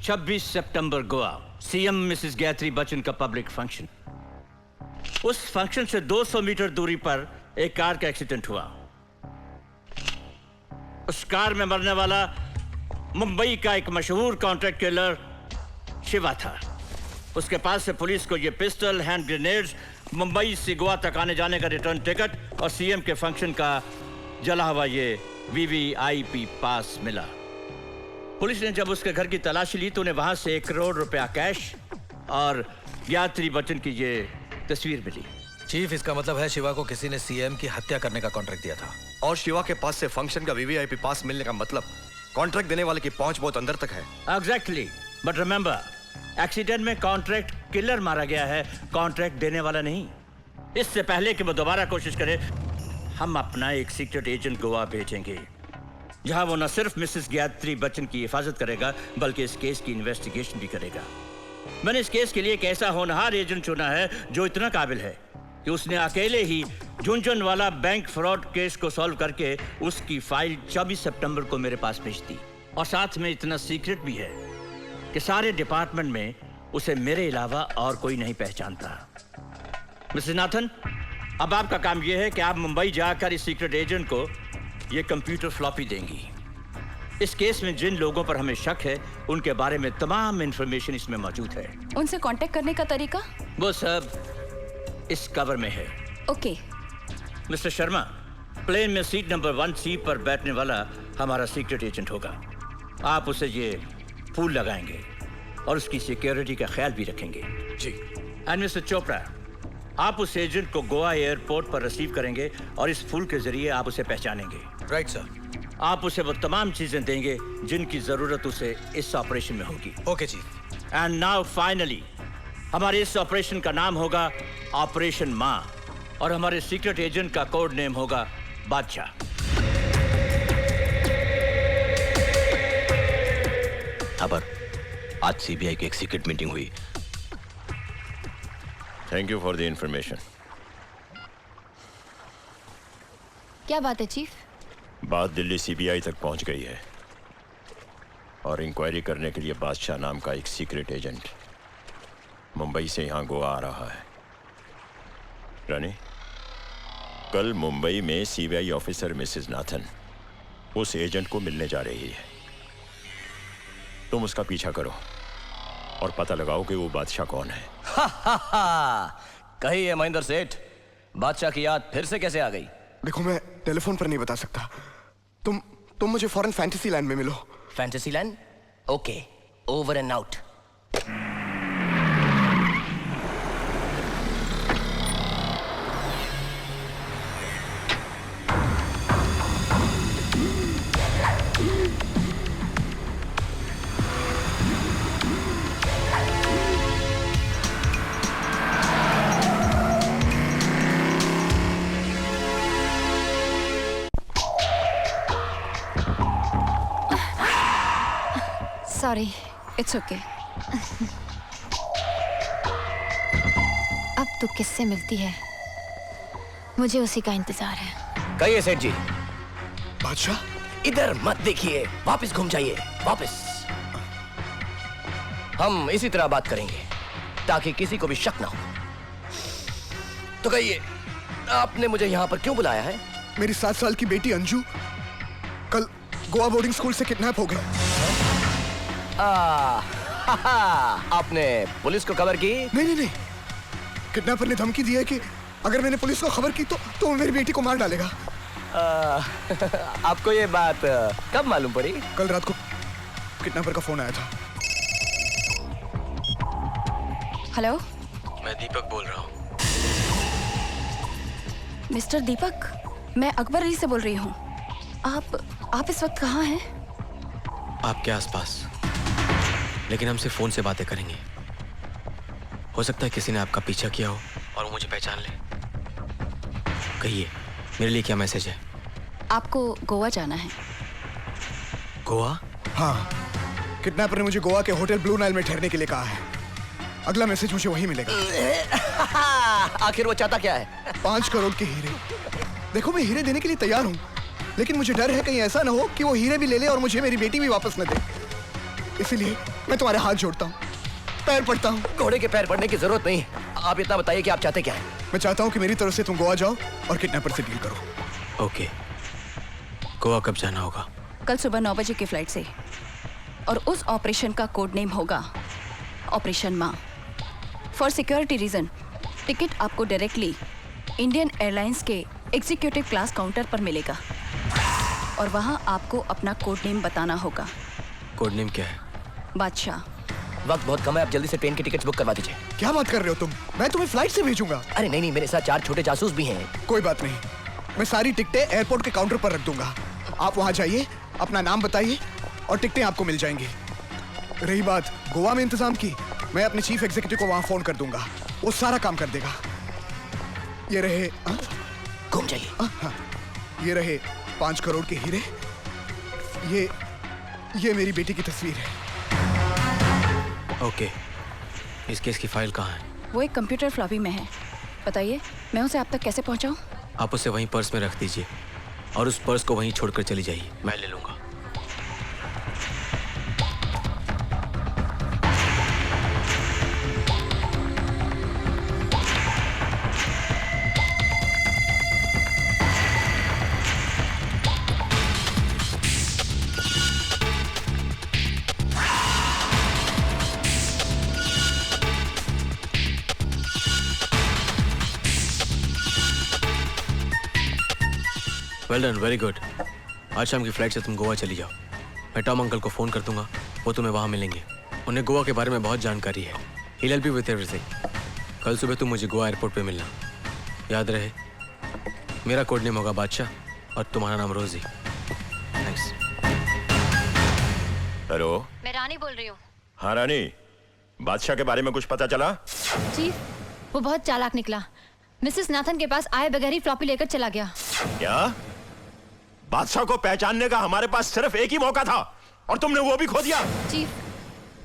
26 सितंबर Goa, CM Mrs Gayatri Bachchan का public function. उस function से 200 मीटर दूरी पर एक कार का एक्सीडेंट हुआ। उस कार में मरने वाला मुंबई का एक मशहूर कॉन्ट्रैक्ट किलर शिवा था। उसके पास से पुलिस को ये पिस्टल, हैंड ग्रेनेड्स, मुंबई से गोवा तक आने जाने का रिटर्न टिकट और सीएम के फंक्शन का जला हुआ ये वीवीआईपी पास मिला। पुलिस ने जब उसके घर की तलाशी ली तो उन्हें वहां से 1 करोड़ रुपया कैश और गायत्री बच्चन की ये तस्वीर मिली। चीफ, इसका मतलब है शिवा को किसी ने सीएम की हत्या करने का कॉन्ट्रैक्ट दिया था। और शिवा के पास से फंक्शन का वीवीआईपी पास मिलने का मतलब कॉन्ट्रैक्ट देने वाले की पहुंच बहुत अंदर तक है। एग्जैक्टली, बट रिमेंबर, एक्सीडेंट में कॉन्ट्रैक्ट किलर मारा गया है, कॉन्ट्रैक्ट देने वाला नहीं। इससे पहले कि वो दोबारा कोशिश करे, हम अपना एक सीक्रेट एजेंट गोवा भेजेंगे, जहां वो न सिर्फ मिसेस गायत्री बच्चन की हिफाजत करेगा बल्कि इस केस की इन्वेस्टिगेशन भी करेगा। मैंने इस केस के लिए एक ऐसा होनहार एजेंट चुना है जो इतना काबिल है कि उसने अकेले ही झुंझुन वाला बैंक फ्रॉड केस को सॉल्व करके उसकी फाइल 24 सितंबर को मेरे पास भेज दी। और साथ में इतना सीक्रेट भी है कि सारे डिपार्टमेंट में उसे मेरे अलावा और कोई नहीं पहचानता। मिस्टर नाथन, अब आपका काम यह है कि आप मुंबई जाकर इस सीक्रेट एजेंट को ये कंप्यूटर फ्लॉपी देंगी। इस केस में जिन लोगों पर हमें शक है उनके बारे में तमाम इंफॉर्मेशन इसमें मौजूद है। उनसे कांटेक्ट करने का तरीका? वो सब इस कवर में है। ओके। मिस्टर शर्मा, प्लेन में सीट नंबर 1C पर बैठने वाला हमारा सीक्रेट एजेंट होगा। आप उसे ये फूल लगाएंगे और उसकी सिक्योरिटी का ख्याल भी रखेंगे। जी। एंड मिस्टर चोपड़ा, आप उस एजेंट को गोवा एयरपोर्ट पर रिसीव करेंगे और इस फूल के जरिए आप उसे पहचानेंगे। Right sir. आप उसे वो तमाम चीजें देंगे जिनकी जरूरत उसे इस ऑपरेशन में होगी। Okay chief. And now finally हमारे इस ऑपरेशन का नाम होगा ऑपरेशन माँ और हमारे सीक्रेट एजेंट का कोड नेम होगा बादशाह। खबर, आज सीबीआई की एक सीक्रेट मीटिंग हुई। Thank you for the information. क्या बात है चीफ? बात दिल्ली सीबीआई तक पहुंच गई है और इंक्वायरी करने के लिए बादशाह नाम का एक सीक्रेट एजेंट मुंबई से यहां गोवा आ रहा है। रानी, कल मुंबई में सीबीआई ऑफिसर मिसेस नाथन उस एजेंट को मिलने जा रही है। तुम उसका पीछा करो और पता लगाओ कि वो बादशाह कौन है। कहिए महेंद्र सेठ, बादशाह की याद फिर से कैसे आ गई? देखो, मैं टेलीफोन पर नहीं बता सकता। तुम मुझे फॉरेन फैंटेसी लैंड में मिलो। Fantasy land? Okay, over and out. Sorry, it's okay. अब तू किससे मिलती है? मुझे उसी का इंतजार है। कहिए सेठ जी। बादशाह? इधर मत देखिए, वापस घूम जाइए, वापस। हम इसी तरह बात करेंगे ताकि किसी को भी शक ना हो। तो कहिए, आपने मुझे यहाँ पर क्यों बुलाया है? मेरी 7 साल की बेटी अंजू कल गोवा बोर्डिंग स्कूल से किडनैप हो गई। आपने पुलिस को खबर की? नहीं। किडनैपर ने धमकी दी है कि अगर मैंने पुलिस को खबर की तो वो मेरी बेटी को मार डालेगा। आपको ये बात कब मालूम पड़ी? कल रात को किडनैपर का फोन आया था। हेलो, मैं दीपक बोल रहा हूँ। मिस्टर दीपक, मैं अकबर अली से बोल रही हूँ। आप इस वक्त कहाँ हैं? आपके आसपास, लेकिन हम सिर्फ फोन से बातें करेंगे। हो सकता है किसी ने आपका पीछा किया हो और वो मुझे पहचान ले। कहिए, मेरे लिए क्या मैसेज है? आपको गोवा जाना है। गोवा? हाँ, किडनैपर ने मुझे गोवा के होटल ब्लू नाइल में ठहरने के लिए कहा है। अगला मैसेज मुझे वही मिलेगा। आखिर वो चाहता क्या है? 5 करोड़ के हीरे। देखो, मैं हीरे देने के लिए तैयार हूँ, लेकिन मुझे डर है कहीं ऐसा ना हो कि वो हीरे भी ले ले और मुझे मेरी बेटी भी वापस न दे। इसीलिए मैं तुम्हारे हाथ जोड़ता हूँ, पैर पड़ता हूँ। घोड़े के पैर पड़ने की जरूरत नहीं। आप इतना बताइए कि आप चाहते क्या हैं? मैं चाहता हूँ कि मेरी तरफ से तुम गोवा जाओ और किडनैपर से डील करो। ओके, गोवा कब जाना होगा? कल सुबह 9 बजे की फ्लाइट से। और उस ऑपरेशन का कोड नेम होगा ऑपरेशन माँ। फॉर सिक्योरिटी रीजन टिकट आपको डायरेक्टली इंडियन एयरलाइंस के एग्जीक्यूटिव क्लास काउंटर पर मिलेगा और वहाँ आपको अपना कोड नेम बताना होगा। कोड नेम क्या है? बादशाह। वक्त बहुत कम है, आप जल्दी से ट्रेन की टिकट बुक करवा दीजिए। क्या बात कर रहे हो तुम? मैं तुम्हें फ्लाइट से भेजूंगा। अरे नहीं, मेरे साथ 4 छोटे जासूस भी हैं। कोई बात नहीं, मैं सारी टिकटें एयरपोर्ट के काउंटर पर रख दूंगा। आप वहां जाइए, अपना नाम बताइए और टिकटें आपको मिल जाएंगी। रही बात गोवा में इंतजाम की, मैं अपने चीफ एग्जीक्यूटिव को वहां फोन कर दूंगा, वो सारा काम कर देगा। ये रहे घूम जाइए। हाँ, ये रहे 5 करोड़ के हीरे। ये मेरी बेटी की तस्वीर है। ओके, इस केस की फाइल कहाँ है? वो एक कंप्यूटर फ्लॉपी में है। बताइए मैं उसे आप तक कैसे पहुंचाऊं? आप उसे वहीं पर्स में रख दीजिए और उस पर्स को वहीं छोड़कर चली जाइए, मैं ले लूंगा। Well done, very good. आज शाम की फ्लाइट से तुम गोवा चली जाओ। मैं टॉम अंकल को फ़ोन कर दूंगा, वो तुम्हें वहाँ मिलेंगे। उन्हें गोवा के बारे में बहुत जानकारी है। He'll help you with everything। कल सुबह तुम मुझे गोवा एयरपोर्ट पे मिलना। याद रहे, मेरा कोड नेम होगा बादशाह और तुम्हारा नाम रोजी। थैंक्स। हेलो, मैं रानी बोल रही हूँ। हाँ रानी, बादशाह के बारे में कुछ पता चला? चीफ, वो बहुत चालाक निकला। मिसेस नाथन के पास आए बगैर ही फ्लॉपी लेकर चला गया। क्या? बादशाह को पहचानने का हमारे पास सिर्फ एक ही मौका था और तुमने वो भी खो दिया। चीफ,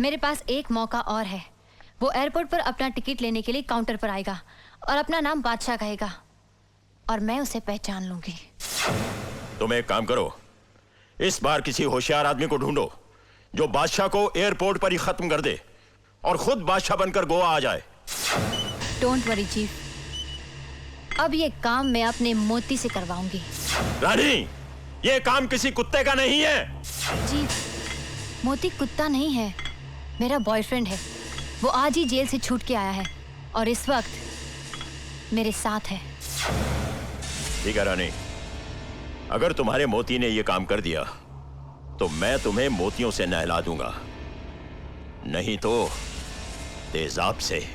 मेरे पास एक मौका और है। वो एयरपोर्ट पर अपना टिकट लेने के लिए काउंटर पर आएगा और अपना नाम बादशाह कहेगा और मैं उसे पहचान लूंगी। तुम एक काम करो, इस बार किसी होशियार आदमी को ढूंढो जो बादशाह को एयरपोर्ट पर ही खत्म कर दे और खुद बादशाह बनकर गोवा आ जाए। डोंट वरी चीफ, अब ये काम मैं अपने मोती से करवाऊंगी। रानी, ये काम किसी कुत्ते का नहीं है। चीफ, मोती कुत्ता नहीं है, मेरा बॉयफ्रेंड है। वो आज ही जेल से छूट के आया है और इस वक्त मेरे साथ है। ठीक है रानी, अगर तुम्हारे मोती ने ये काम कर दिया तो मैं तुम्हें मोतियों से नहला दूंगा, नहीं तो तेजाब से।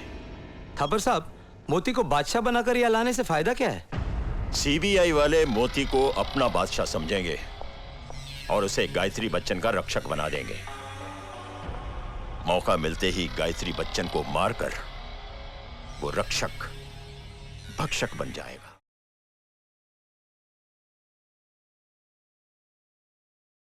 थापर साहब, मोती को बादशाह बनाकर यहाँ लाने से फायदा क्या है? सीबीआई वाले मोती को अपना बादशाह समझेंगे और उसे गायत्री बच्चन का रक्षक बना देंगे। मौका मिलते ही गायत्री बच्चन को मारकर वो रक्षक भक्षक बन जाएगा।